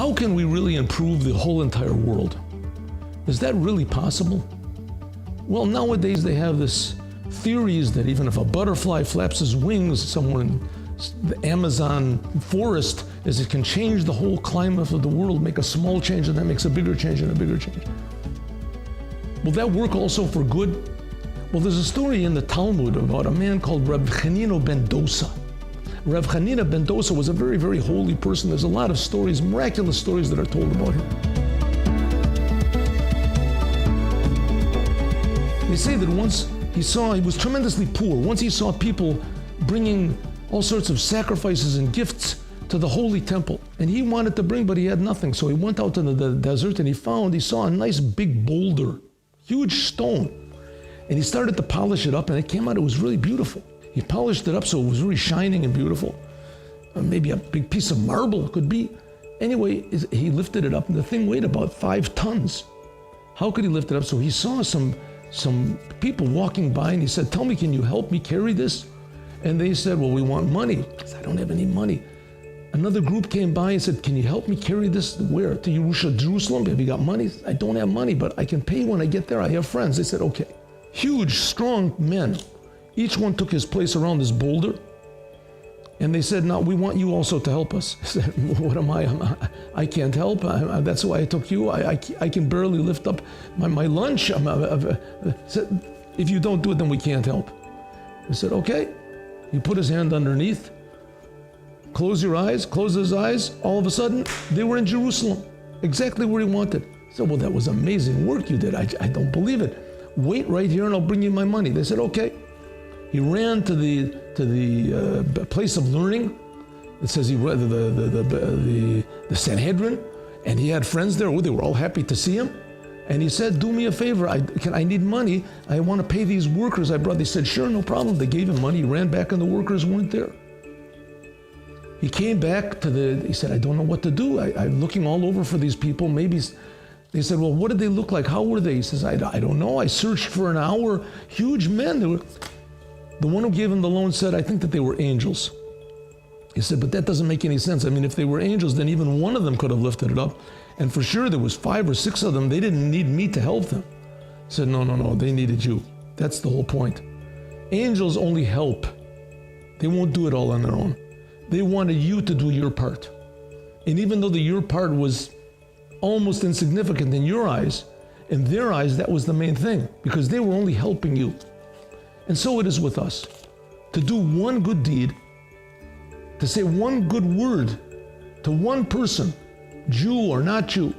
how can we really improve the whole entire world? Is that really possible? Well, nowadays they have this theories that even if a butterfly flaps his wings somewhere in the Amazon forest, is it can change the whole climate of the world, make a small change, and that makes a bigger change and a bigger change. Will that work also for good? Well, there's a story in the Talmud about a man called Reb Chanina ben Dosa. Reb Chanina ben Dosa was a very, very holy person. There's a lot of stories, miraculous stories that are told about him. They say that once he was tremendously poor. Once he saw people bringing all sorts of sacrifices and gifts to the holy temple. And he wanted to bring, but he had nothing. So he went out to the desert and he saw a nice big boulder, huge stone. And he started to polish it up and it came out, it was really beautiful. He polished it up so it was really shining and beautiful. Maybe a big piece of marble it could be. Anyway, he lifted it up and the thing weighed about 5 tons. How could he lift it up? So he saw some people walking by and he said, "Tell me, can you help me carry this?" And they said, "Well, we want money." He said, "I don't have any money." Another group came by and said, "Can you help me carry this? Where? To Jerusalem? Have you got money?" He said, "I don't have money, but I can pay when I get there. I have friends." They said, "Okay." Huge, strong men. Each one took his place around this boulder. And they said, "Now we want you also to help us." He said, "What am I? I can't help. That's why I took you. I can barely lift up my lunch." Said, "If you don't do it, then we can't help." He said, "Okay." He put his hand underneath, closed his eyes. All of a sudden, they were in Jerusalem, exactly where he wanted. He said, "Well, that was amazing work you did. I don't believe it. Wait right here and I'll bring you my money." They said, "Okay." He ran to the place of learning. It says he read the Sanhedrin, and he had friends there. They were all happy to see him. And he said, "Do me a favor, I need money. I want to pay these workers I brought." They said, "Sure, no problem." They gave him money. He ran back and the workers weren't there. He came back he said, "I don't know what to do. I'm looking all over for these people. Maybe." They said, "Well, what did they look like? How were they?" He says, I don't know. I searched for an hour. Huge men. The one who gave him the loan said, "I think that they were angels." He said, "But that doesn't make any sense. I mean, if they were angels, then even one of them could have lifted it up. And for sure there was 5 or 6 of them. They didn't need me to help them." He said, No, they needed you. That's the whole point. Angels only help. They won't do it all on their own. They wanted you to do your part. And even though your part was almost insignificant in your eyes, in their eyes, that was the main thing, because they were only helping you. And so it is with us. To do one good deed, to say one good word to one person, Jew or not Jew,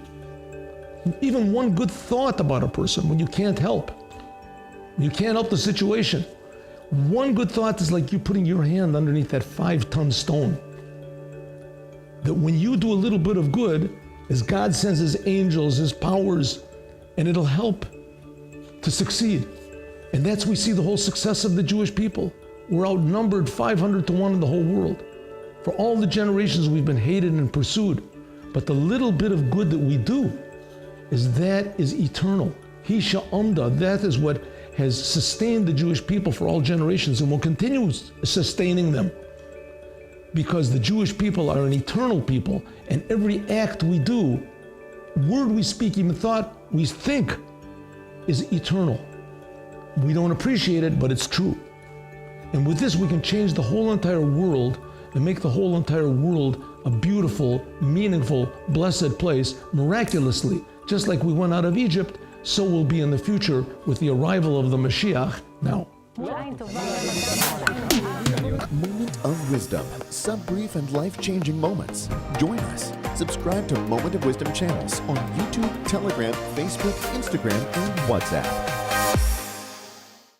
even one good thought about a person when you can't help. You can't help the situation. One good thought is like you putting your hand underneath that 5-ton stone. That when you do a little bit of good, as God sends His angels, His powers, and it'll help to succeed. And that's we see the whole success of the Jewish people. We're outnumbered 500 to 1 in the whole world. For all the generations we've been hated and pursued. But the little bit of good that we do is eternal. Hisha Amda, that is what has sustained the Jewish people for all generations and will continue sustaining them. Because the Jewish people are an eternal people, and every act we do, word we speak, even thought we think, is eternal. We don't appreciate it, but it's true. And with this, we can change the whole entire world and make the whole entire world a beautiful, meaningful, blessed place miraculously. Just like we went out of Egypt, so will be in the future with the arrival of the Moshiach now. Moment of Wisdom, sub-brief and life-changing moments. Join us. Subscribe to Moment of Wisdom channels on YouTube, Telegram, Facebook, Instagram, and WhatsApp.